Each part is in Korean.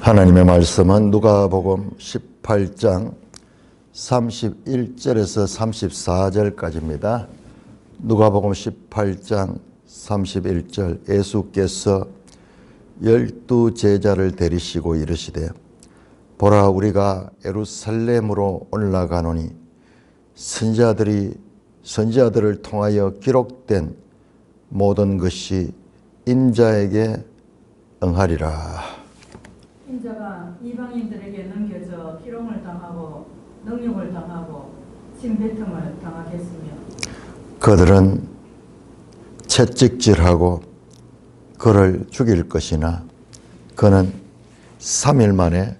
하나님의 말씀은 누가복음 18장 31절에서 34절까지입니다. 누가복음 18장 31절 예수께서 12 제자를 데리시고 이르시되 보라 우리가 예루살렘으로 올라가노니 선지자들을 통하여 기록된 모든 것이 인자에게 응하리라. 인자가 이방인들에게 넘겨져 희롱을 당하고 능욕을 당하고 침뱉음을 당하겠으며 그들은 채찍질하고 그를 죽일 것이나 그는 3일 만에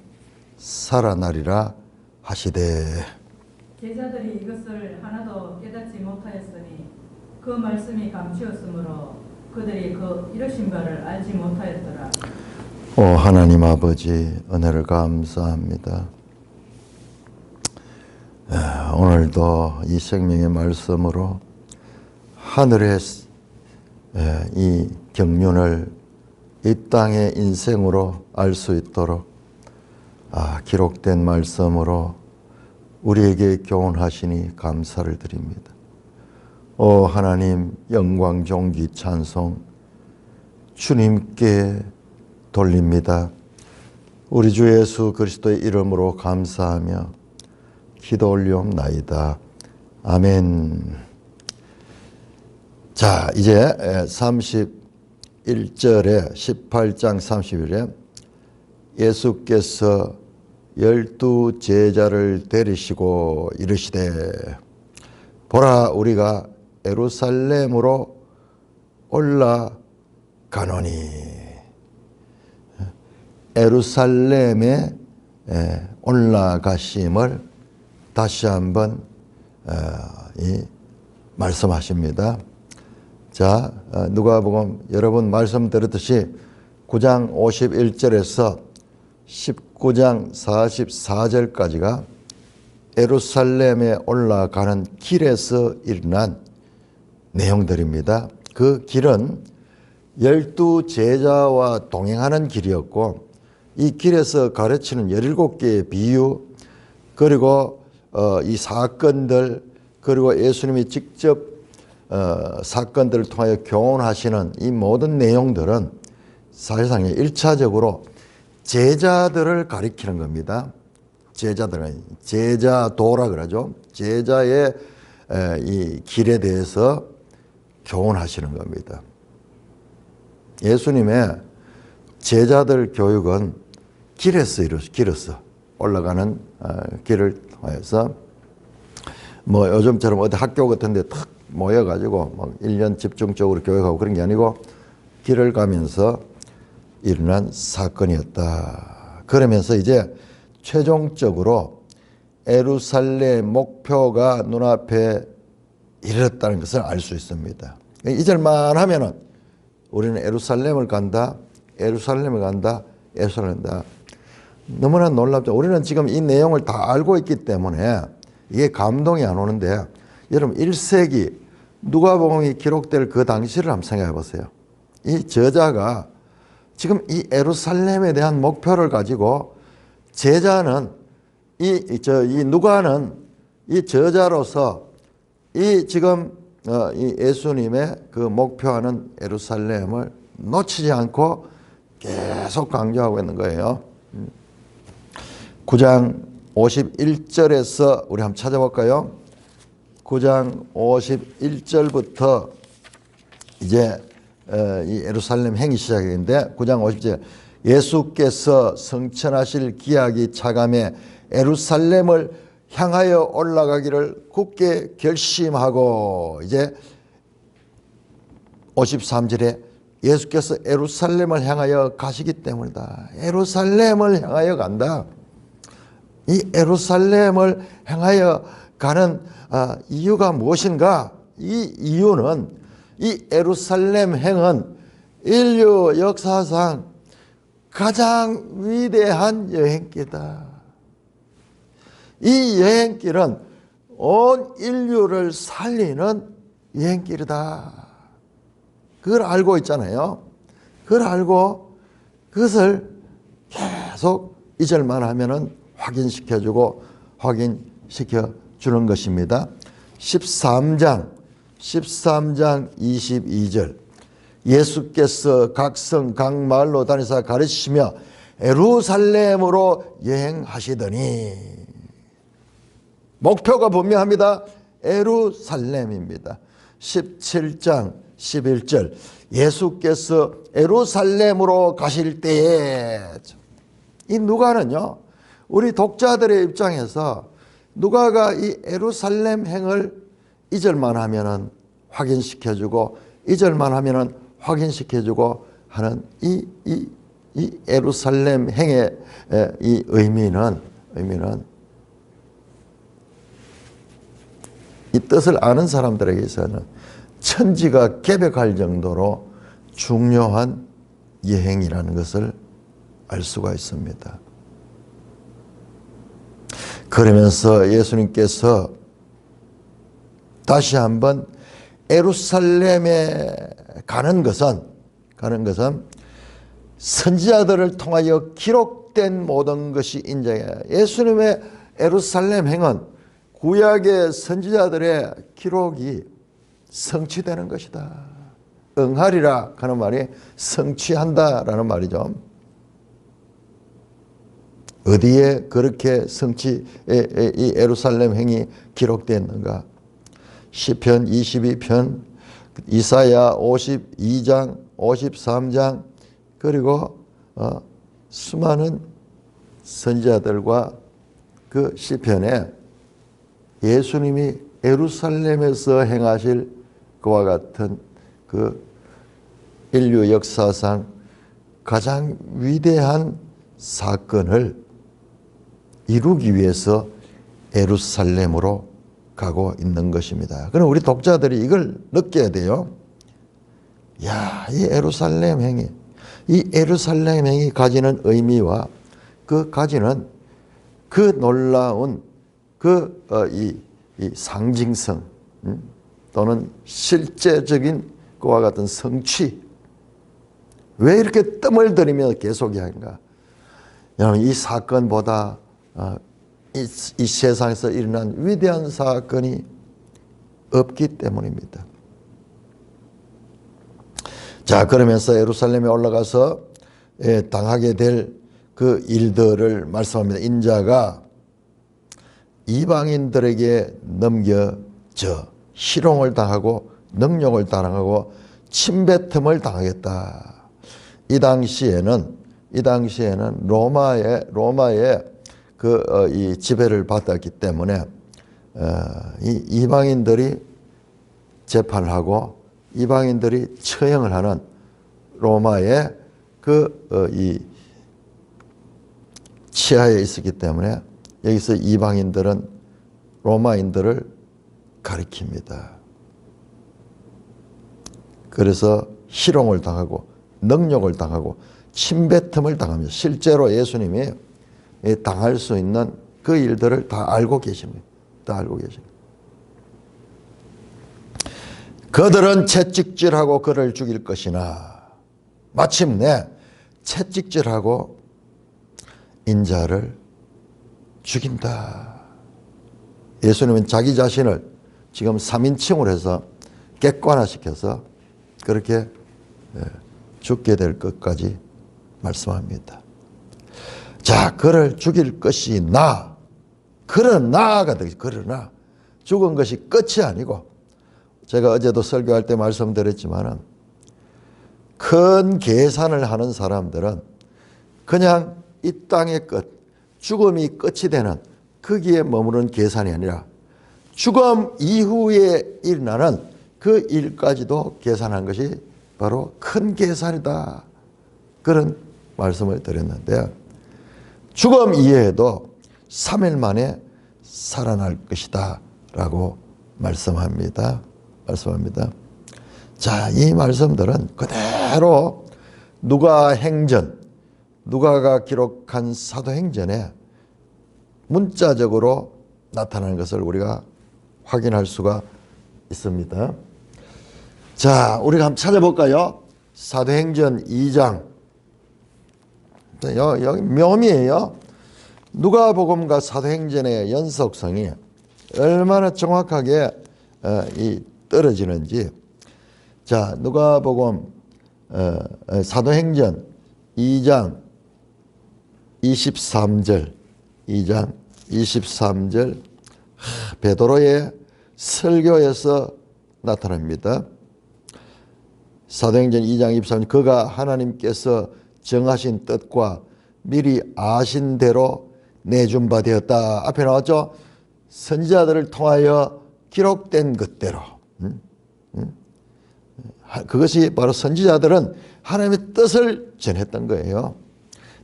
살아나리라 하시되. 제자들이 이것을 하나도 깨닫지 못하였으니 그 말씀이 감추었으므로 그들이 그 이르신 바를 알지 못하였더라. 오 하나님 아버지 은혜를 감사합니다. 오늘도 이 생명의 말씀으로 하늘의 이 경륜을 이 땅의 인생으로 알 수 있도록 기록된 말씀으로 우리에게 교훈하시니 감사를 드립니다. 오 하나님 영광 존귀 찬송 주님께 돌립니다. 우리 주 예수 그리스도의 이름으로 감사하며 기도 올리옵나이다. 아멘. 자, 이제 31절에 18장 31절에 예수께서 12 제자를 데리시고 이르시되 보라 우리가 예루살렘으로 올라가노니. 예루살렘에 올라가심을 다시 한번 말씀하십니다. 자, 누가복음 여러분 말씀 들었듯이 9장 51절에서 19장 44절까지가 예루살렘에 올라가는 길에서 일어난 내용들입니다. 그 길은 12 제자와 동행하는 길이었고 이 길에서 가르치는 17개의 비유 그리고 이 사건들 그리고 예수님이 직접 사건들을 통하여 교훈하시는 이 모든 내용들은 사실상 1차적으로 제자들을 가리키는 겁니다. 제자들은 제자도라 그러죠. 제자의 이 길에 대해서 교훈하시는 겁니다. 예수님의 제자들 교육은 길에서 올라가는 길을 통해서 뭐 요즘처럼 어디 학교 같은 데 탁 모여가지고 막 1년 집중적으로 교육하고 그런 게 아니고 길을 가면서 일어난 사건이었다. 그러면서 이제 최종적으로 예루살렘 목표가 눈앞에 이르렀다는 것을 알 수 있습니다. 이 절만 하면은 우리는 예루살렘을 간다, 예루살렘을 간다, 예루살렘을 간다. 너무나 놀랍죠. 우리는 지금 이 내용을 다 알고 있기 때문에 이게 감동이 안 오는데 여러분 1세기 누가복음이 기록될 그 당시를 한번 생각해 보세요. 이 저자가 지금 이 예루살렘에 대한 목표를 가지고 제자는 이 누가는 이 저자로서 이 지금 이 예수님의 그 목표하는 예루살렘을 놓치지 않고 계속 강조하고 있는 거예요. 9장 51절에서 우리 한번 찾아볼까요? 9장 51절부터 이제 이 예루살렘 행이 시작인데 9장 50절 예수께서 성천하실 기약이 차감해 예루살렘을 향하여 올라가기를 굳게 결심하고 이제 53절에 예수께서 예루살렘을 향하여 가시기 때문이다. 예루살렘을 향하여 간다. 이 예루살렘을 향하여 가는 이유가 무엇인가? 이 이유는 이 예루살렘 행은 인류 역사상 가장 위대한 여행길이다. 이 여행길은 온 인류를 살리는 여행길이다. 그걸 알고 있잖아요. 그걸 알고 그것을 계속 이 절만 하면은 확인시켜주고 확인시켜주는 것입니다. 13장 22절 예수께서 각 성 각 마을로 다니사 가르치시며 예루살렘으로 여행하시더니 목표가 분명합니다. 예루살렘입니다. 17장 11절 예수께서 예루살렘으로 가실 때에 이 누가는요 우리 독자들의 입장에서 누가가 이 예루살렘 행을 이 절만 하면은 확인시켜주고 이 절만 하면은 확인시켜주고 하는 이 예루살렘 행의 이 의미는 이 뜻을 아는 사람들에게 있어서는 천지가 개벽할 정도로 중요한 여행이라는 것을 알 수가 있습니다. 그러면서 예수님께서 다시 한번 예루살렘에 가는 것은 선지자들을 통하여 기록된 모든 것이 인정해야 예수님의 예루살렘 행은 구약의 선지자들의 기록이 성취되는 것이다. 응하리라 하는 말이 성취한다라는 말이죠. 어디에 그렇게 이 예루살렘 행이 기록되었는가? 시편 22편, 이사야 52장, 53장 그리고 수많은 선지자들과 그 시편에 예수님이 예루살렘에서 행하실 그와 같은 그 인류 역사상 가장 위대한 사건을 이루기 위해서 예루살렘으로 가고 있는 것입니다. 그럼 우리 독자들이 이걸 느껴야 돼요. 야, 이 예루살렘 행이 가지는 의미와 그 가지는 그 놀라운 이 상징성 또는 실제적인 그와 같은 성취 왜 이렇게 뜸을 들이며 계속 이야기인가? 여러분 이 사건보다 이 세상에서 일어난 위대한 사건이 없기 때문입니다. 자, 그러면서 예루살렘에 올라가서 당하게 될 그 일들을 말씀합니다. 인자가 이방인들에게 넘겨져 희롱을 당하고 능욕을 당하고 침뱉음을 당하겠다. 이 당시에는 로마의 이 지배를 받았기 때문에 이 이방인들이 재판을 하고 이방인들이 처형을 하는 로마의 이 치하에 있었기 때문에 여기서 이방인들은 로마인들을 가리킵니다. 그래서 희롱을 당하고 능욕을 당하고 침뱉음을 당합니다. 실제로 예수님이 당할 수 있는 그 일들을 다 알고 계십니다. 그들은 채찍질하고 그를 죽일 것이나 마침내 채찍질하고 인자를 죽인다. 예수님은 자기 자신을 지금 3인칭으로 해서 객관화시켜서 그렇게 죽게 될 것까지 말씀합니다. 자, 그를 죽일 것이나 그러나 죽은 것이 끝이 아니고 제가 어제도 설교할 때 말씀드렸지만은 큰 계산을 하는 사람들은 그냥 이 땅의 끝, 죽음이 끝이 되는 거기에 머무는 계산이 아니라 죽음 이후에 일어나는 그 일까지도 계산한 것이 바로 큰 계산이다. 그런 말씀을 드렸는데 죽음 이후에도 3일 만에 살아날 것이다 라고 말씀합니다. 자, 이 말씀들은 그대로 누가가 기록한 사도행전에 문자적으로 나타나는 것을 우리가 확인할 수가 있습니다. 자, 우리가 한번 찾아볼까요? 사도행전 2장 여기 묘미예요. 누가복음과 사도행전의 연속성이 얼마나 정확하게 떨어지는지. 자, 누가복음 사도행전 2장 23절 베드로의 설교에서 나타납니다. 사도행전 2장 23절 그가 하나님께서 정하신 뜻과 미리 아신 대로 내준 바 되었다. 앞에 나왔죠. 선지자들을 통하여 기록된 것대로. 그것이 바로 선지자들은 하나님의 뜻을 전했던 거예요.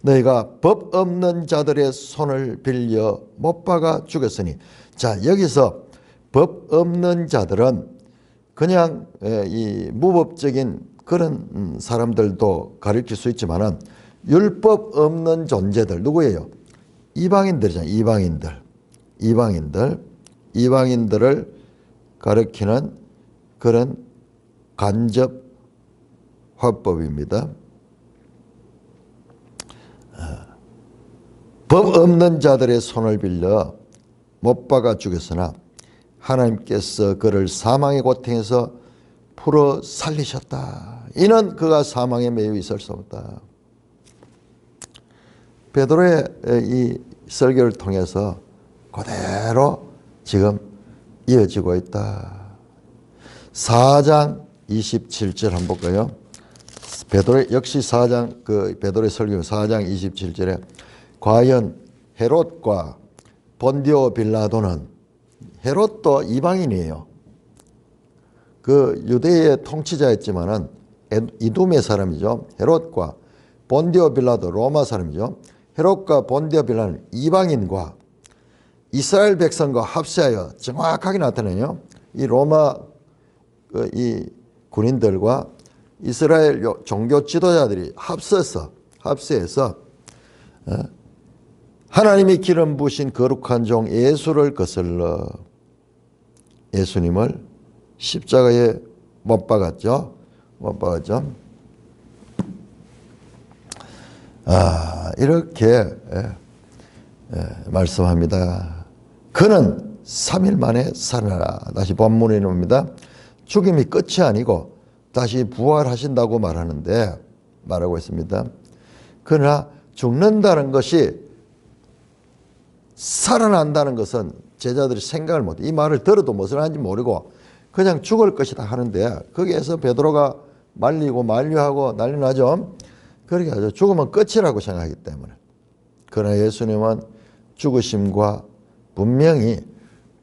너희가 법 없는 자들의 손을 빌려 못 박아 죽였으니. 자, 여기서 법 없는 자들은 그냥 이 무법적인 그런 사람들도 가리킬 수 있지만은 율법 없는 존재들 누구예요? 이방인들이잖아요. 이방인들을 가리키는 그런 간접 화법입니다. 법 없는 자들의 손을 빌려 못 박아 죽였으나 하나님께서 그를 사망의 고통에서 풀어 살리셨다. 이는 그가 사망에 매여 있을 수 없다. 베드로의 이 설교를 통해서 그대로 지금 이어지고 있다. 4장 27절 한번 볼까요? 베드로 역시 4장 베드로의 설교 4장 27절에 과연 헤롯과 본디오 빌라도는 헤롯도 이방인이에요. 그 유대의 통치자였지만은 이두메 사람이죠. 헤롯과 본디오 빌라도 로마 사람이죠. 헤롯과 본디오 빌라는 이방인과 이스라엘 백성과 합세하여 정확하게 나타내요. 이 로마 이 군인들과 이스라엘 종교 지도자들이 합세해서 하나님이 기름 부으신 거룩한 종 예수를 거슬러 예수님을 십자가에 못 박았죠. 이렇게 말씀합니다. 그는 3일 만에 살아나. 다시 본문에 나옵니다. 죽임이 끝이 아니고 다시 부활하신다고 말하고 있습니다. 그러나 죽는다는 것이 살아난다는 것은 제자들이 생각을 못해. 이 말을 들어도 무슨 하는지 모르고 그냥 죽을 것이다 하는데 거기에서 베드로가 말리고 만류하고 난리 나죠. 그렇게 하죠. 죽으면 끝이라고 생각하기 때문에. 그러나 예수님은 죽으심과 분명히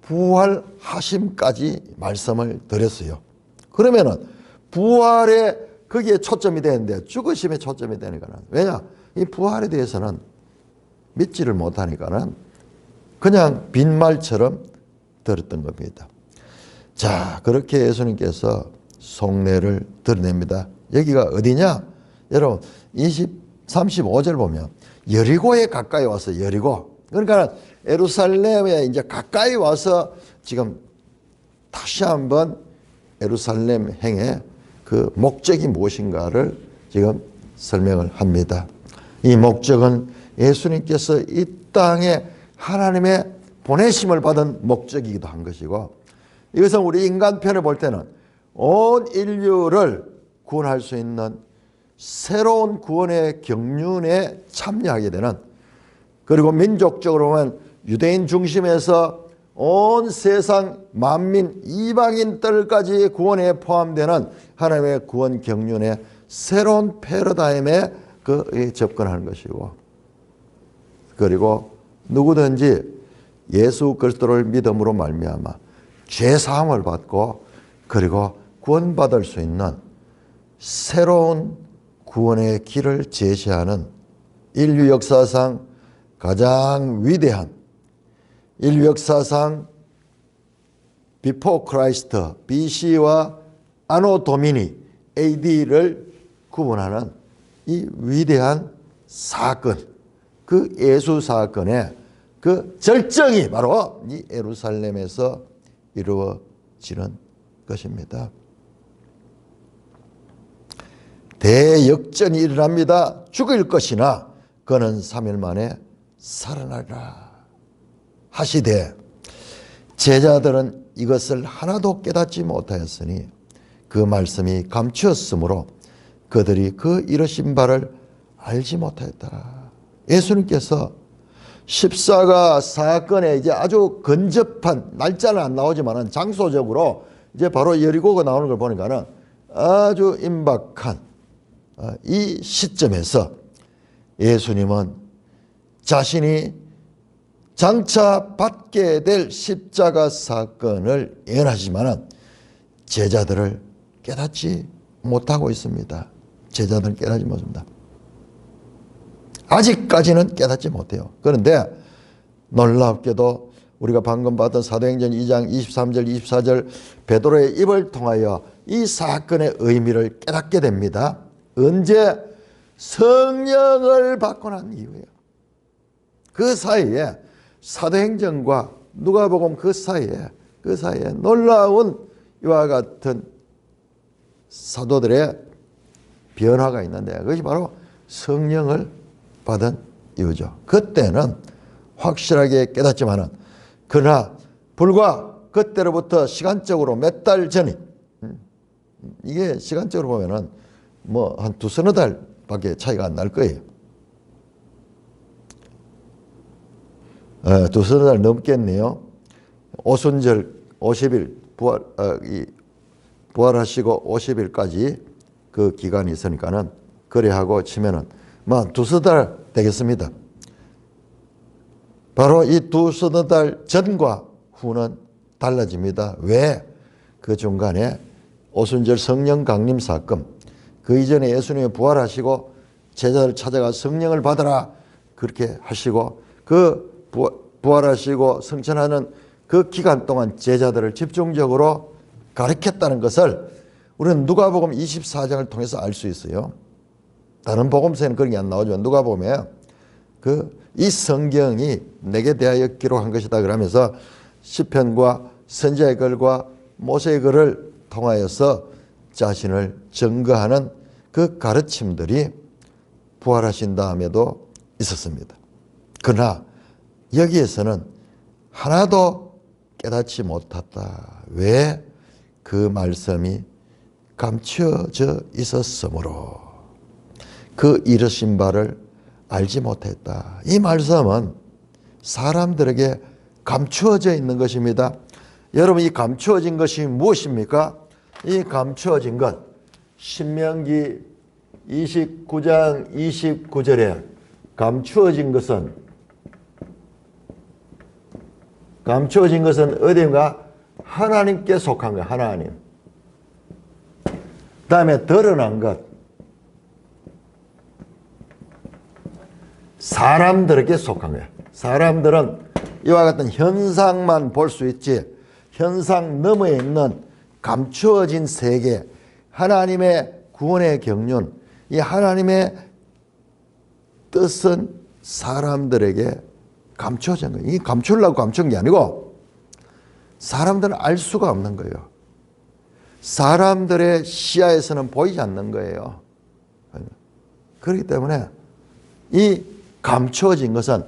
부활하심까지 말씀을 드렸어요. 그러면은 부활에 거기에 초점이 되는데 죽으심에 초점이 되니까는 왜냐? 이 부활에 대해서는 믿지를 못하니까는 그냥 빈말처럼 들었던 겁니다. 자, 그렇게 예수님께서 속내를 드러냅니다. 여기가 어디냐? 여러분 35절 보면 여리고에 가까이 와서 여리고 그러니까 예루살렘에 이제 가까이 와서 지금 다시 한번 예루살렘 행의 그 목적이 무엇인가를 지금 설명을 합니다. 이 목적은 예수님께서 이 땅에 하나님의 보내심을 받은 목적이기도 한 것이고 이것은 우리 인간편에 볼 때는 온 인류를 구원할 수 있는 새로운 구원의 경륜에 참여하게 되는 그리고 민족적으로 보면 유대인 중심에서 온 세상 만민 이방인들까지 구원에 포함되는 하나님의 구원 경륜의 새로운 패러다임에 접근하는 것이고 그리고 누구든지 예수 그리스도를 믿음으로 말미암아 죄 사함을 받고 그리고 구원받을 수 있는 새로운 구원의 길을 제시하는 인류 역사상 가장 위대한 인류 역사상 비포 크라이스트 BC와 아노 도미니 AD를 구분하는 이 위대한 사건, 그 예수 사건의 그 절정이 바로 이 예루살렘에서 이루어지는 것입니다. 대역전이 일어납니다. 죽일 것이나 그는 3일 만에 살아나리라 하시되 제자들은 이것을 하나도 깨닫지 못하였으니 그 말씀이 감추었으므로 그들이 그 이르신 바를 알지 못하였더라. 예수님께서 십자가 사건에 이제 아주 근접한 날짜는 안 나오지만은 장소적으로 이제 바로 여리고가 나오는 걸 보니까는 아주 임박한 이 시점에서 예수님은 자신이 장차 받게 될 십자가 사건을 예언하시지만은 제자들을 깨닫지 못하고 있습니다. 제자들은 깨닫지 못합니다. 아직까지는 깨닫지 못해요. 그런데 놀랍게도 우리가 방금 봤던 사도행전 2장 23절 24절 베드로의 입을 통하여 이 사건의 의미를 깨닫게 됩니다. 언제? 성령을 받고 난 이후에요. 그 사이에 사도행전과 누가복음 그 사이에 놀라운 이와 같은 사도들의 변화가 있는데 그것이 바로 성령을 받은 이유죠. 그때는 확실하게 깨닫지만은 그러나 불과 그때로부터 시간적으로 몇 달 전이 이게 시간적으로 보면은 뭐 한 두서너 달밖에 차이가 안 날 거예요. 두서너 달 넘겠네요. 오순절 50일 부활하시고 50일까지 그 기간이 있으니까는 거래하고 치면은 뭐 두서너 달 되겠습니다. 바로 이 두서너 달 전과 후는 달라집니다. 왜? 그 중간에 오순절 성령 강림 사건, 그 이전에 예수님이 부활하시고 제자들 찾아가 성령을 받아라 그렇게 하시고 그 부활하시고 성천하는 그 기간 동안 제자들을 집중적으로 가르쳤다는 것을 우리는 누가복음 24장을 통해서 알 수 있어요. 다른 복음서에는 그런 게 안 나오지만 누가복음에 이 성경이 내게 대하여 기록한 것이다 그러면서 시편과 선지자의 글과 모세의 글을 통하여서 자신을 증거하는 그 가르침들이 부활하신 다음에도 있었습니다. 그러나 여기에서는 하나도 깨닫지 못했다. 왜? 그 말씀이 감추어져 있었으므로 그 이르신 바를 알지 못했다. 이 말씀은 사람들에게 감추어져 있는 것입니다. 여러분, 이 감추어진 것이 무엇입니까? 이 감추어진 것, 신명기 29장 29절에 감추어진 것은 어디인가? 하나님께 속한 거예요. 하나님. 그 다음에 드러난 것, 사람들에게 속한 거예요. 사람들은 이와 같은 현상만 볼 수 있지 현상 너머에 있는 감추어진 세계, 하나님의 구원의 경륜, 이 하나님의 뜻은 사람들에게 감추어진 거예요. 이 감추려고 감춘 게 아니고 사람들은 알 수가 없는 거예요. 사람들의 시야에서는 보이지 않는 거예요. 그렇기 때문에 이 감추어진 것은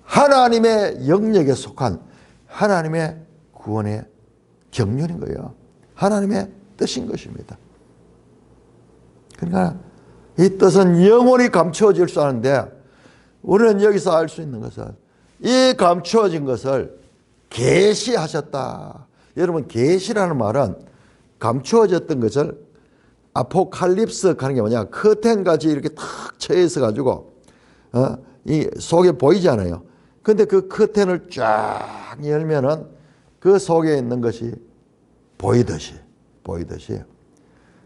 하나님의 영역에 속한 하나님의 구원의 경륜인 거예요. 하나님의 뜻인 것입니다. 그러니까 이 뜻은 영원히 감추어질 줄 아는데 우리는 여기서 알 수 있는 것은 이 감추어진 것을 계시하셨다. 여러분, 계시라는 말은 감추어졌던 것을 아포칼립스 하는 게 뭐냐, 커튼같이 이렇게 탁 쳐져 있어 가지고 이 속에 보이지 않아요. 근데 그 커튼을 쫙 열면은 그 속에 있는 것이 보이듯이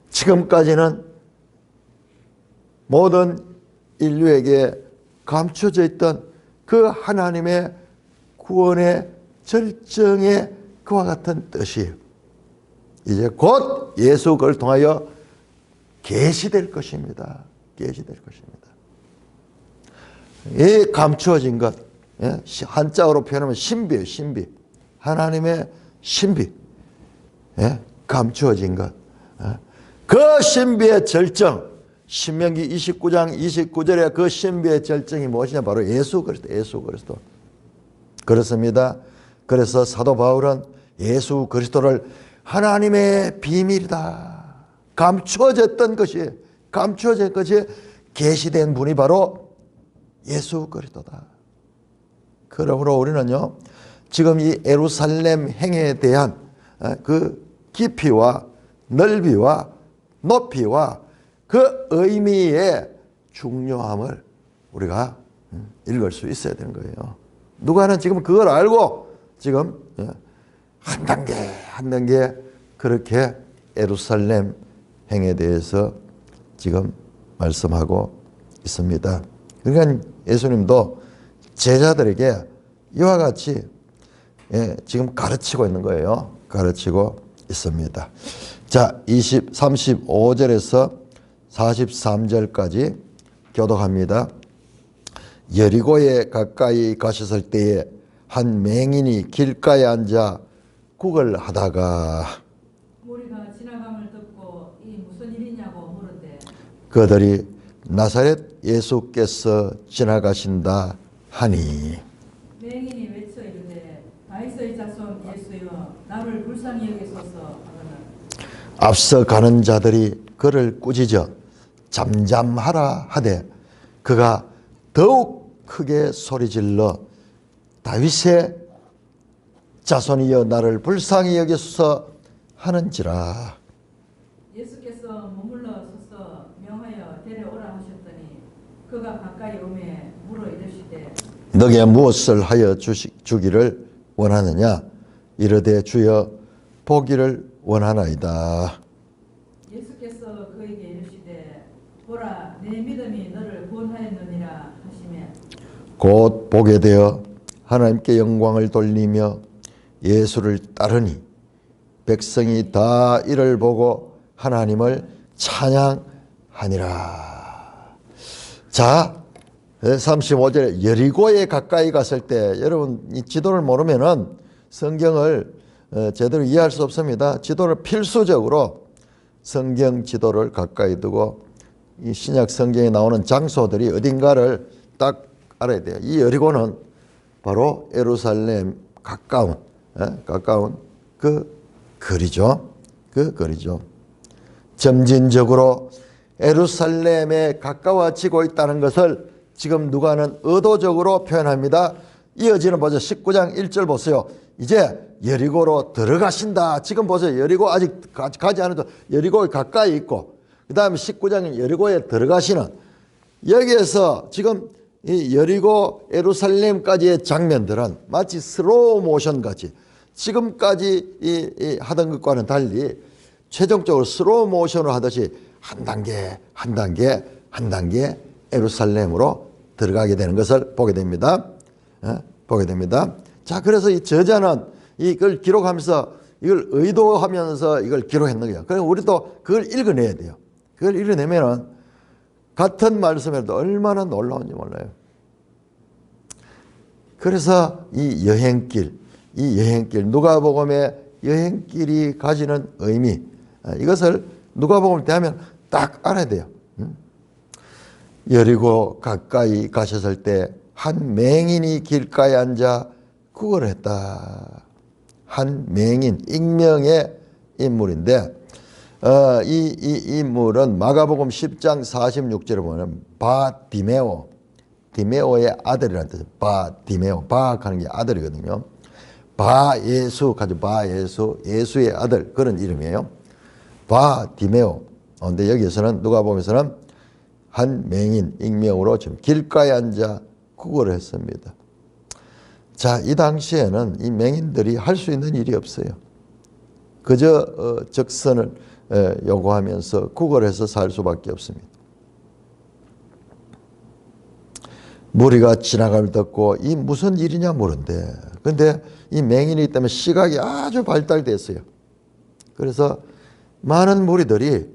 지금까지는 모든 인류에게 감춰져 있던 그 하나님의 구원의 절정의 그와 같은 뜻이 이제 곧 예수 그를 통하여 계시될 것입니다. 계시될 것입니다. 이 감추어진 것, 한자어로 표현하면 신비예요. 신비. 하나님의 신비. 감추어진 것. 그 신비의 절정, 신명기 29장 29절에 그 신비의 절정이 무엇이냐? 바로 예수 그리스도, 예수 그리스도. 그렇습니다. 그래서 사도 바울은 예수 그리스도를 하나님의 비밀이다, 감추어졌던 것이, 감추어진 것이 계시된 분이 바로 예수 그리스도다. 그러므로 우리는요, 지금 이 예루살렘 행에 대한 그 깊이와 넓이와 높이와 그 의미의 중요함을 우리가 읽을 수 있어야 되는 거예요. 누가는 지금 그걸 알고 지금 한 단계 한 단계 그렇게 예루살렘 행에 대해서 지금 말씀하고 있습니다. 그러니까 예수님도 제자들에게 이와 같이 지금 가르치고 있는 거예요. 가르치고 있습니다. 자, 35절에서 43절까지 교독합니다. 여리고에 가까이 가셨을 때에 한 맹인이 길가에 앉아 국을 하다가 무리가 지나감을 듣고 이 무슨 일이냐고 물었대. 그들이 나사렛 예수께서 지나가신다 하니 맹인이 외쳐 이르되 다윗의 자손 예수여 나를 불쌍히 여기소서 하거늘 앞서 가는 자들이 그를 꾸짖어 잠잠하라 하되 그가 더욱 크게 소리질러 다윗의 자손이여 나를 불쌍히 여기소서 하는지라. 예수께서 머물러 서서 명하여 데려오라 하셨더니 그가 가까이 오매 물어 이르시되 너게 무엇을 하여 주기를 원하느냐? 이르되 주여 보기를 원하나이다. 예수께서 그에게 이르시되 보라 내 믿음이 너를 구원하였느니라 하시매 곧 보게 되어 하나님께 영광을 돌리며 예수를 따르니 백성이 다 이를 보고 하나님을 찬양하니라. 자, 35절에 여리고에 가까이 갔을 때, 여러분 이 지도를 모르면은 성경을 제대로 이해할 수 없습니다. 지도를 필수적으로 성경 지도를 가까이 두고 이 신약 성경에 나오는 장소들이 어딘가를 딱 알아야 돼요. 이 여리고는 바로 예루살렘 가까운 그 거리죠. 그 거리죠. 점진적으로 예루살렘에 가까워지고 있다는 것을 지금 누가는 의도적으로 표현합니다. 이어지는 보죠. 19장 1절 보세요. 이제 여리고로 들어가신다. 지금 보세요. 여리고 아직 가지 않아도 여리고에 가까이 있고, 그 다음에 19장에 여리고에 들어가시는, 여기에서 지금 이 여리고 예루살렘까지의 장면들은 마치 슬로우 모션 같이 지금까지 하던 것과는 달리 최종적으로 슬로우 모션을 하듯이 한 단계 한 단계 한 단계 예루살렘으로 들어가게 되는 것을 보게 됩니다. 보게 됩니다. 자, 그래서 이 저자는 이걸 기록하면서 이걸 의도하면서 이걸 기록했는 거예요. 그래서 우리도 그걸 읽어내야 돼요. 그걸 읽어내면은 같은 말씀에도 얼마나 놀라운지 몰라요. 그래서 이 여행길, 누가복음의 여행길이 가지는 의미, 이것을 누가복음을 대하면 딱 알아야 돼요. 여리고 가까이 가셨을 때 한 맹인이 길가에 앉아 국을 했다. 한 맹인, 익명의 인물인데, 이 인물은 마가복음 10장 46절에 보면 바디메오, 디메오의 아들이라는 뜻이에요. 바디메오, 바하는 게 아들이거든요. 바예수, 가지고 바예수, 예수의 아들, 그런 이름이에요. 바디메오. 근데 여기에서는 누가복음에서는 한 맹인, 익명으로 지금 길가에 앉아 국어를 했습니다. 자, 이 당시에는 이 맹인들이 할 수 있는 일이 없어요. 그저 적선을 요구하면서 국어를 해서 살 수밖에 없습니다. 무리가 지나감을 듣고 이 무슨 일이냐 물은데, 근데 이 맹인이기 때문에 시각이 아주 발달됐어요. 그래서 많은 무리들이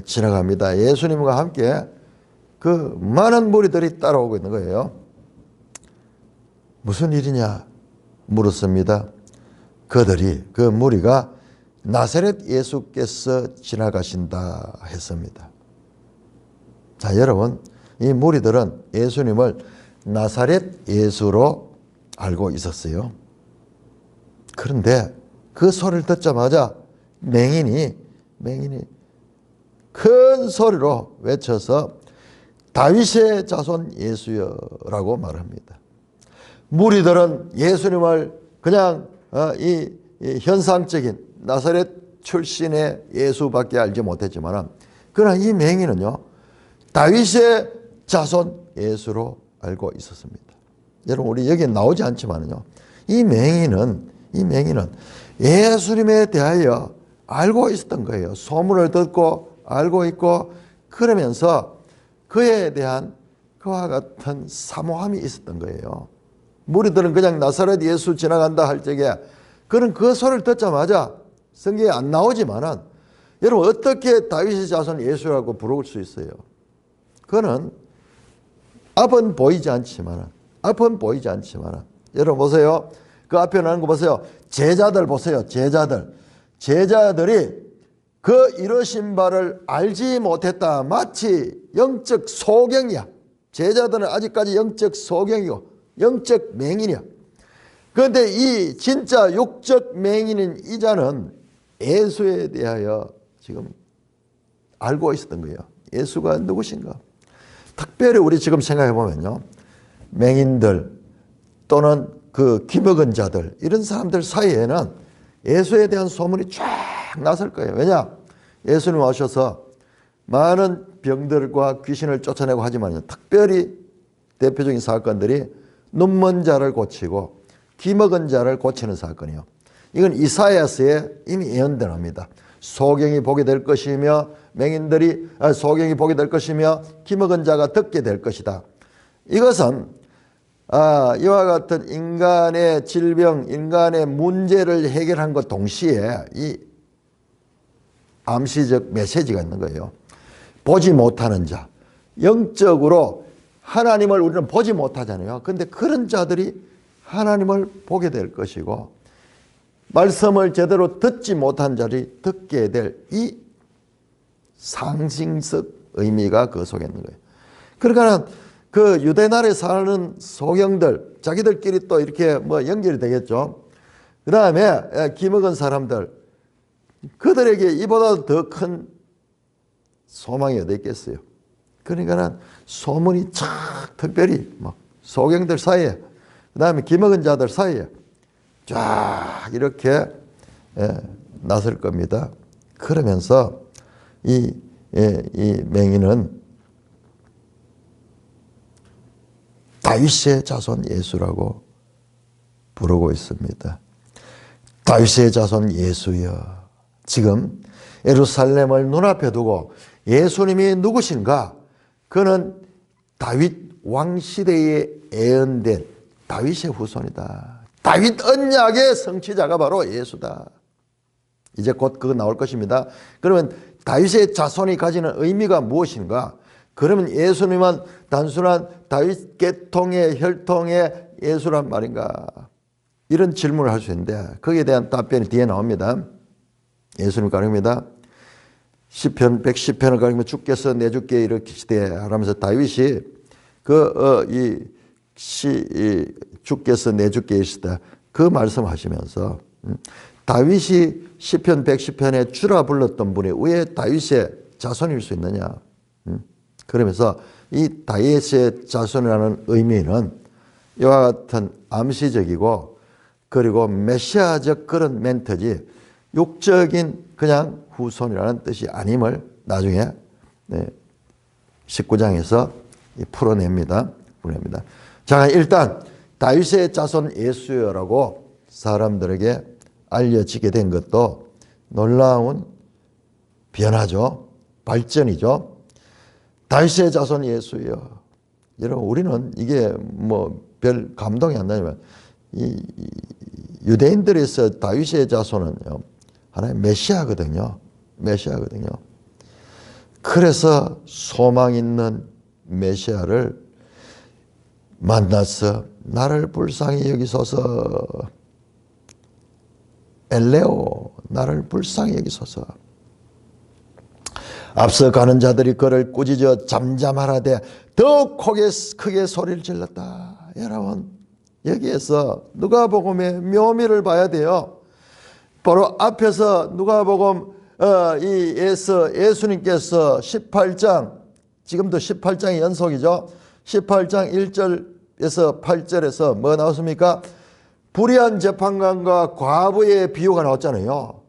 지나갑니다. 예수님과 함께 그 많은 무리들이 따라오고 있는 거예요. 무슨 일이냐 물었습니다. 그 무리가 나사렛 예수께서 지나가신다 했습니다. 자, 여러분, 이 무리들은 예수님을 나사렛 예수로 알고 있었어요. 그런데 그 소리를 듣자마자 맹인이 큰 소리로 외쳐서 다윗의 자손 예수여라고 말합니다. 무리들은 예수님을 그냥 이 현상적인 나사렛 출신의 예수밖에 알지 못했지만, 그러나 이 맹인은요, 다윗의 자손 예수로 알고 있었습니다. 여러분, 우리 여기에 나오지 않지만요, 이 맹인은 예수님에 대하여 알고 있었던 거예요. 소문을 듣고 알고 있고, 그러면서 그에 대한 그와 같은 사모함이 있었던 거예요. 무리들은 그냥 나사렛 예수 지나간다 할 적에 그는 그 소리를 듣자마자, 성경에 안 나오지만은 여러분, 어떻게 다윗의 자손 예수라고 부를 수 있어요? 그는 앞은 보이지 않지만은 여러분 보세요. 그 앞에 나오는 거 보세요. 제자들 보세요. 제자들이 그 이루신 바를 알지 못했다. 마치 영적 소경이야. 제자들은 아직까지 영적 소경이고 영적 맹인이야. 그런데 이 진짜 육적 맹인인 이 자는 예수에 대하여 지금 알고 있었던 거예요. 예수가 누구신가? 특별히 우리 지금 생각해 보면요, 맹인들 또는 그 기먹은 자들, 이런 사람들 사이에는 예수에 대한 소문이 쫙 났을 거예요. 왜냐? 예수님 오셔서 많은 병들과 귀신을 쫓아내고 하지만, 특별히 대표적인 사건들이 눈먼 자를 고치고 기먹은 자를 고치는 사건이요. 이건 이사야서에 이미 예언된 겁니다. 소경이 보게 될 것이며 소경이 보게 될 것이며 기먹은 자가 듣게 될 것이다. 이것은 이와 같은 인간의 질병, 인간의 문제를 해결한 것 동시에 이 암시적 메시지가 있는 거예요. 보지 못하는 자, 영적으로 하나님을 우리는 보지 못하잖아요. 그런데 그런 자들이 하나님을 보게 될 것이고, 말씀을 제대로 듣지 못한 자들이 듣게 될 이 상징적 의미가 그 속에 있는 거예요. 그러니까 그 유대 나라에 사는 소경들, 자기들끼리 또 이렇게 뭐 연결이 되겠죠. 그 다음에 기먹은 사람들, 그들에게 이보다 더 큰 소망이 어디 있겠어요. 그러니까 소문이 쫙 특별히 뭐 소경들 사이에, 그 다음에 기먹은 자들 사이에 쫙 이렇게 나설 겁니다. 그러면서 이 맹인은 다윗의 자손 예수라고 부르고 있습니다. 다윗의 자손 예수여. 지금 예루살렘을 눈앞에 두고 예수님이 누구신가? 그는 다윗 왕시대에 예언된 다윗의 후손이다. 다윗 언약의 성취자가 바로 예수다. 이제 곧 그거 나올 것입니다. 그러면 다윗의 자손이 가지는 의미가 무엇인가? 그러면 예수님은 단순한 다윗 계통의 혈통의 예수란 말인가? 이런 질문을 할 수 있는데, 거기에 대한 답변이 뒤에 나옵니다. 예수님 가르칩니다. 시편 110편을 가르치면 주께서 내주께 이르시되 하면서 다윗이 주께서 내주께 이르시되 그 말씀하시면서, 다윗이 시편 110편에 주라 불렀던 분이 왜 다윗의 자손일 수 있느냐? 그러면서 이 다윗의 자손이라는 의미는 이와 같은 암시적이고 그리고 메시아적 그런 멘트지 육적인 그냥 후손이라는 뜻이 아님을 나중에 19장에서 풀어냅니다. 자, 일단 다윗의 자손 예수여라고 사람들에게 알려지게 된 것도 놀라운 변화죠. 발전이죠. 다윗의 자손 예수여. 여러분, 우리는 이게 뭐 별 감동이 안 나지만 이 유대인들에서 다윗의 자손은요, 하나의 메시아거든요. 그래서 소망 있는 메시아를 만나서 나를 불쌍히 여기소서. 엘레오, 나를 불쌍히 여기소서. 앞서 가는 자들이 그를 꾸짖어 잠잠하라되 더욱 크게 소리를 질렀다. 여러분, 여기에서 누가복음의 묘미를 봐야 돼요. 바로 앞에서 누가복음 예수님께서 18장, 지금도 18장의 연속이죠. 18장 1절에서 8절에서 뭐 나왔습니까? 불의한 재판관과 과부의 비유가 나왔잖아요.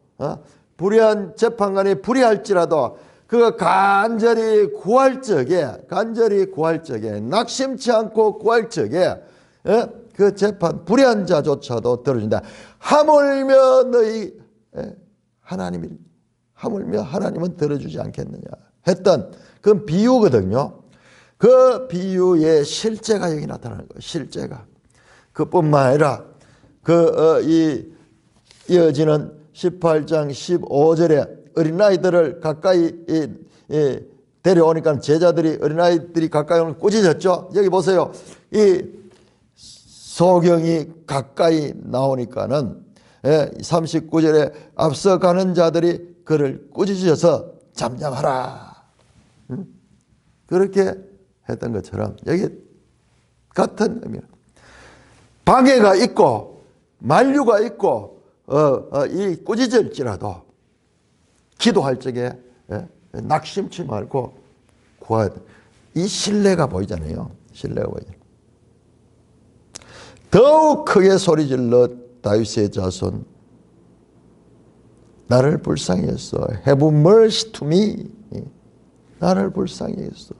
불의한 재판관이 불의할지라도 그가 간절히 구할 적에 낙심치 않고 구할 적에 그 재판 불의한 자조차도 들어준다. 하물며 하나님은 들어주지 않겠느냐 했던 그 비유거든요. 그 비유의 실제가 여기 나타나는 거예요. 실제가. 그뿐만 아니라 이어지는 18장 15절에 어린아이들을 가까이 데려오니까 제자들이 어린아이들이 가까이 오면 꾸짖었죠. 여기 보세요. 이 소경이 가까이 나오니까는 39절에 앞서 가는 자들이 그를 꾸짖어서 잠잠하라. 그렇게 했던 것처럼 여기 같은 의미입니다. 방해가 있고 만류가 있고 이 꾸짖을지라도 기도할 적에 낙심치 말고 구해야 돼. 이 신뢰가 보이잖아요. 신뢰가 보이잖아요. 더욱 크게 소리질러 다윗의 자손 나를 불쌍히 했어. Have mercy to me. 나를 불쌍히 했어.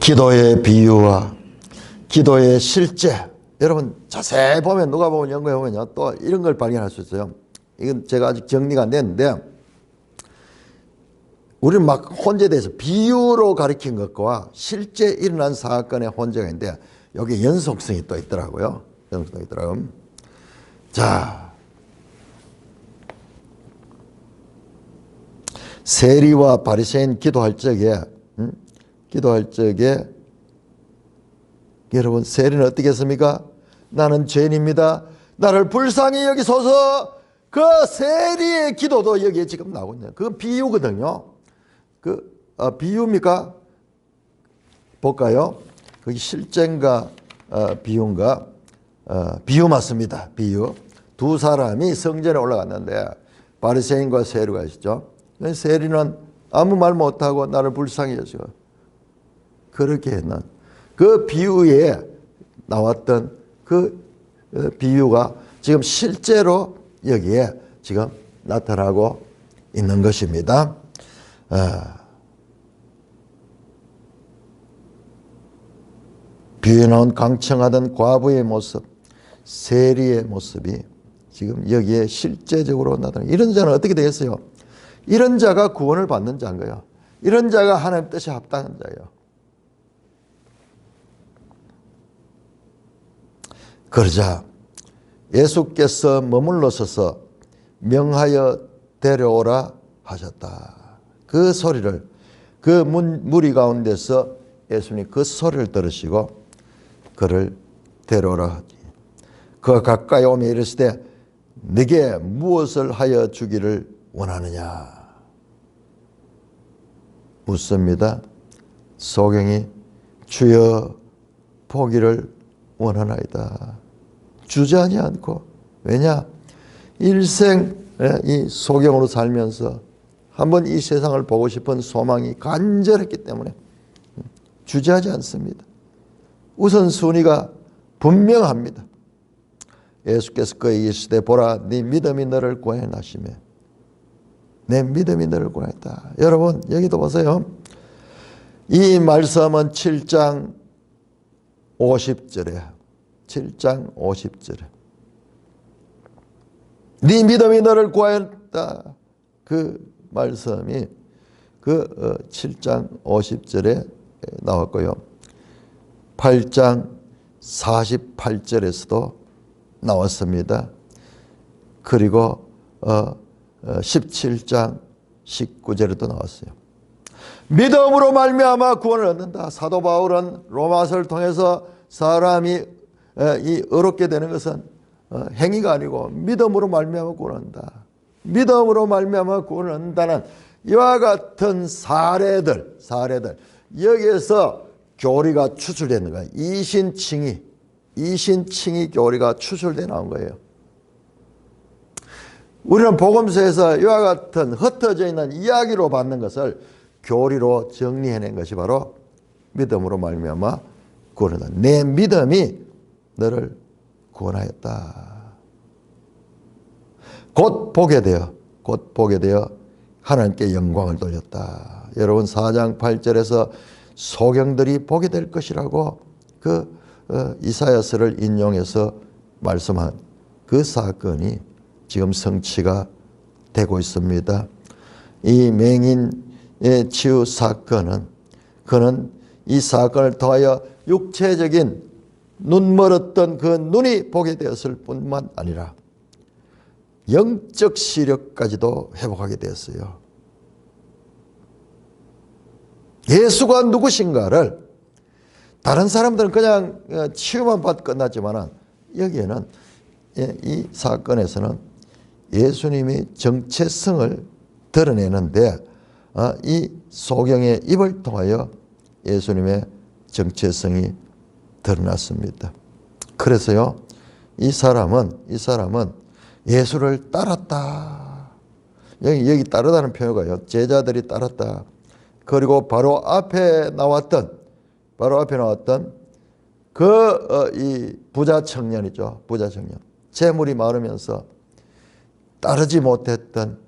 기도의 비유와 기도의 실제, 여러분 자세히 보면 누가복음 연구해 보면요 또 이런 걸 발견할 수 있어요. 이건 제가 아직 정리가 안 됐는데 우리는 막 혼재에 대해서 비유로 가르친 것과 실제 일어난 사건의 혼재가 있는데 여기 연속성이 또 있더라고요. 연속성이 있더라고요. 자, 세리와 바리새인 기도할 적에 여러분 세리는 어떻게 했습니까? 나는 죄인입니다. 나를 불쌍히 여기소서. 그 세리의 기도도 여기에 지금 나오고 있네요. 그건 비유거든요. 비유입니까? 볼까요? 그게 실제인가 비유인가? 비유 맞습니다. 비유. 두 사람이 성전에 올라갔는데 바리새인과 세리가 있죠. 세리는 아무 말 못하고 나를 불쌍히 여기소. 그렇게 했는 그 비유에 나왔던 그 비유가 지금 실제로 여기에 지금 나타나고 있는 것입니다. 비유에 나온 강청하던 과부의 모습, 세리의 모습이 지금 여기에 실제적으로 나타나요. 이런 자는 어떻게 되겠어요? 이런 자가 구원을 받는 자인 거예요. 이런 자가 하나님 뜻에 합당한 자예요. 그러자 예수께서 머물러 서서 명하여 데려오라 하셨다. 그 소리를 그 무리 가운데서 예수님이 그 소리를 들으시고 그를 데려오라 하니 그가 가까이 오며 이르시되 네게 무엇을 하여 주기를 원하느냐 묻습니다. 소경이 주여 보기를 원하나이다. 주저하지 않고, 왜냐? 일생 이 소경으로 살면서 한번 이 세상을 보고 싶은 소망이 간절했기 때문에 주저하지 않습니다. 우선순위가 분명합니다. 예수께서 그에게 이르시되 보라 네 믿음이 너를 구원하시매 내 믿음이 너를 구원했다. 여러분 여기도 보세요. 이 말씀은 7장 50절에 네 믿음이 너를 구하였다. 그 말씀이 그 7장 50절에 나왔고요. 8장 48절에서도 나왔습니다. 그리고 17장 19절에도 나왔어요. 믿음으로 말미암아 구원을 얻는다. 사도 바울은 로마서를 통해서 사람이 이 어렵게 되는 것은 행위가 아니고 믿음으로 말미암아 구원한다. 믿음으로 말미암아 구원한다는 이와 같은 사례들 여기에서 교리가 추출되는 거예요. 이신칭의 교리가 추출되어 나온 거예요. 우리는 복음서에서 이와 같은 흩어져 있는 이야기로 받는 것을 교리로 정리해낸 것이 바로 믿음으로 말미암아 구원한다. 내 믿음이 너를 구원하였다. 곧 보게 되어 하나님께 영광을 돌렸다. 여러분 4장 8절에서 소경들이 보게 될 것이라고 이사야서를 인용해서 말씀한 그 사건이 지금 성취가 되고 있습니다. 이 맹인의 치유 사건은 그는 이 사건을 통하여 육체적인 눈 멀었던 그 눈이 보게 되었을 뿐만 아니라 영적 시력까지도 회복하게 되었어요. 예수가 누구신가를 다른 사람들은 그냥 치유만 받고 끝났지만 여기에는 이 사건에서는 예수님이 정체성을 드러내는데 이 소경의 입을 통하여 예수님의 정체성이 드러났습니다. 그래서요 이 사람은 예수를 따랐다. 여기 따르다는 표현가요. 제자들이 따랐다. 그리고 바로 앞에 나왔던 이 부자 청년이죠. 부자 청년. 재물이 많으면서 따르지 못했던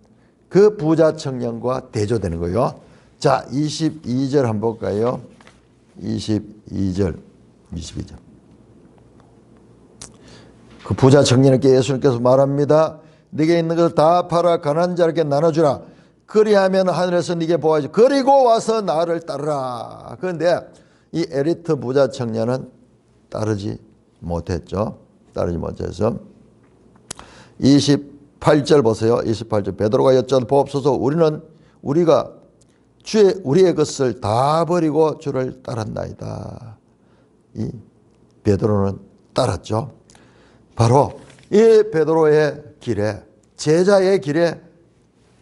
그 부자 청년과 대조되는 거예요. 자, 22절 한번 볼까요? 22절. 그 부자 청년에게 예수님께서 말합니다. 네게 있는 것을 다 팔아 가난한 자에게 나눠주라. 그리하면 하늘에서 네게 보아주지. 그리고 와서 나를 따르라. 그런데 이 엘리트 부자 청년은 따르지 못했죠. 따르지 못해서 28절 보세요. 28절 베드로가 여쭤 보옵소서. 우리가 우리의 것을 다 버리고 주를 따랐나이다. 이 베드로는 따랐죠. 바로 이 베드로의 길에 제자의 길에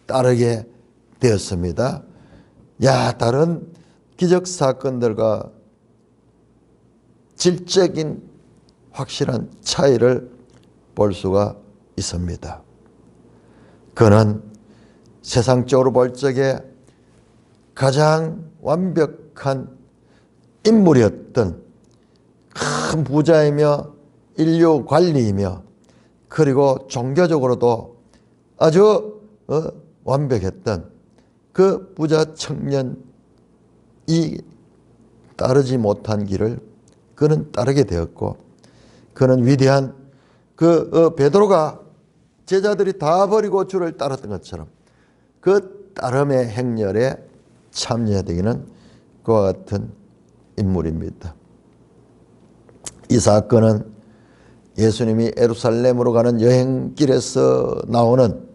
따르게 되었습니다. 다른 기적 사건들과 질적인 확실한 차이를 볼 수가 있습니다. 그는 세상적으로 볼 적에 가장 완벽한 인물이었던 큰 부자이며 인류 관리이며 그리고 종교적으로도 아주 완벽했던 그 부자 청년이 따르지 못한 길을 그는 따르게 되었고 그는 위대한 베드로가 제자들이 다 버리고 주를 따랐던 것처럼 그 따름의 행렬에 참여해야 되기는 그와 같은 인물입니다. 이 사건은 예수님이 예루살렘으로 가는 여행길에서 나오는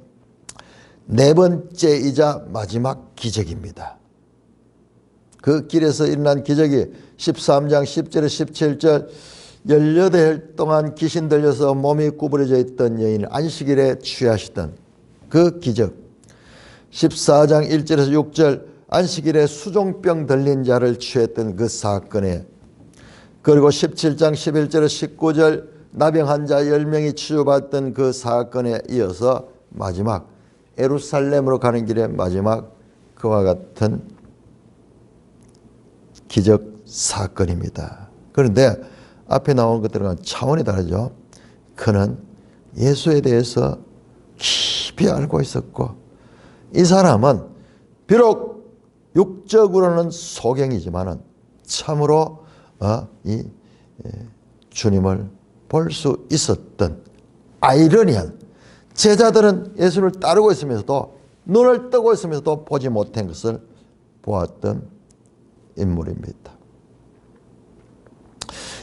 네 번째이자 마지막 기적입니다. 그 길에서 일어난 기적이 13장 10절에 17절 18일 동안 귀신 들려서 몸이 구부러져 있던 여인을 안식일에 취하시던 그 기적, 14장 1절에서 6절 안식일에 수종병 들린 자를 취했던 그 사건에, 그리고 17장 11절에서 19절 나병 환자 10명이 치유받던 그 사건에 이어서 마지막 예루살렘으로 가는 길의 마지막 그와 같은 기적 사건입니다. 그런데 앞에 나온 것들과는 차원이 다르죠. 그는 예수에 대해서 깊이 알고 있었고 이 사람은 비록 육적으로는 소경이지만 참으로 이 주님을 볼 수 있었던 아이러니한, 제자들은 예수를 따르고 있으면서도 눈을 뜨고 있으면서도 보지 못한 것을 보았던 인물입니다.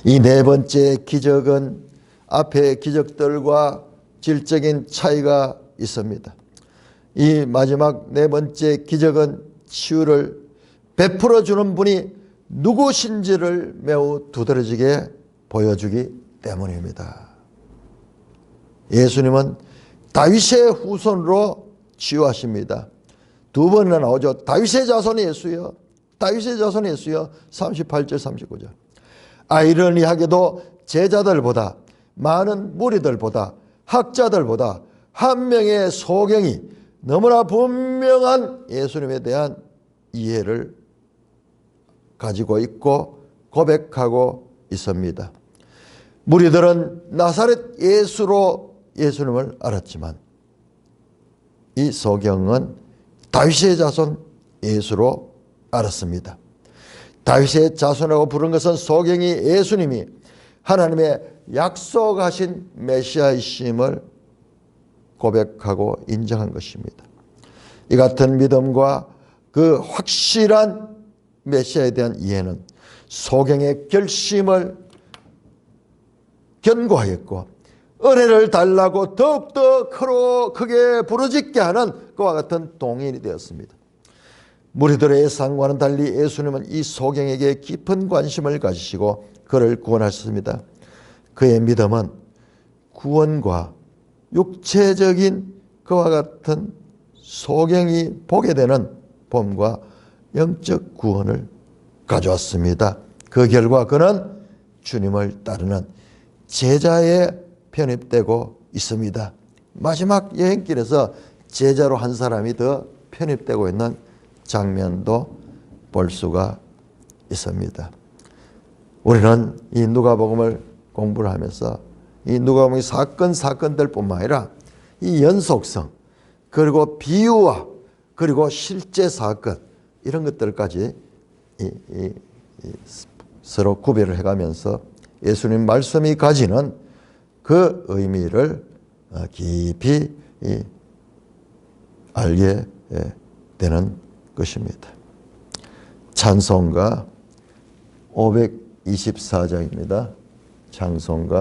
이 네 번째 기적은 앞의 기적들과 질적인 차이가 있습니다. 이 마지막 네 번째 기적은 치유를 베풀어 주는 분이 누구신지를 매우 두드러지게 보여주기 때문입니다. 예수님은 다윗의 후손으로 치유하십니다. 두 번이나 나오죠. 다윗의 자손 예수여, 다윗의 자손 예수여. 38절 39절. 아이러니하게도 제자들보다 많은 무리들보다 학자들보다 한 명의 소경이 너무나 분명한 예수님에 대한 이해를 가지고 있고 고백하고 있습니다. 무리들은 나사렛 예수로 예수님을 알았지만 이 소경은 다윗의 자손 예수로 알았습니다. 다윗의 자손이라고 부른 것은 소경이 예수님이 하나님의 약속하신 메시아이심을 고백하고 인정한 것입니다. 이 같은 믿음과 그 확실한 메시아에 대한 이해는 소경의 결심을 견고하였고 은혜를 달라고 더욱더 크게 부르짖게 하는 그와 같은 동인이 되었습니다. 무리들의 예상과는 달리 예수님은 이 소경에게 깊은 관심을 가지시고 그를 구원하셨습니다. 그의 믿음은 구원과 육체적인 그와 같은 소경이 보게 되는 봄과 영적 구원을 가져왔습니다. 그 결과 그는 주님을 따르는 제자에 편입되고 있습니다. 마지막 여행길에서 제자로 한 사람이 더 편입되고 있는 장면도 볼 수가 있습니다. 우리는 이 누가복음을 공부를 하면서 이 누가복음의 사건들 뿐만 아니라 이 연속성 그리고 비유와 그리고 실제 사건 이런 것들까지 서로 구별을 해가면서 예수님 말씀이 가지는 그 의미를 깊이 알게 되는 것입니다. 찬송가 524장입니다. 찬송가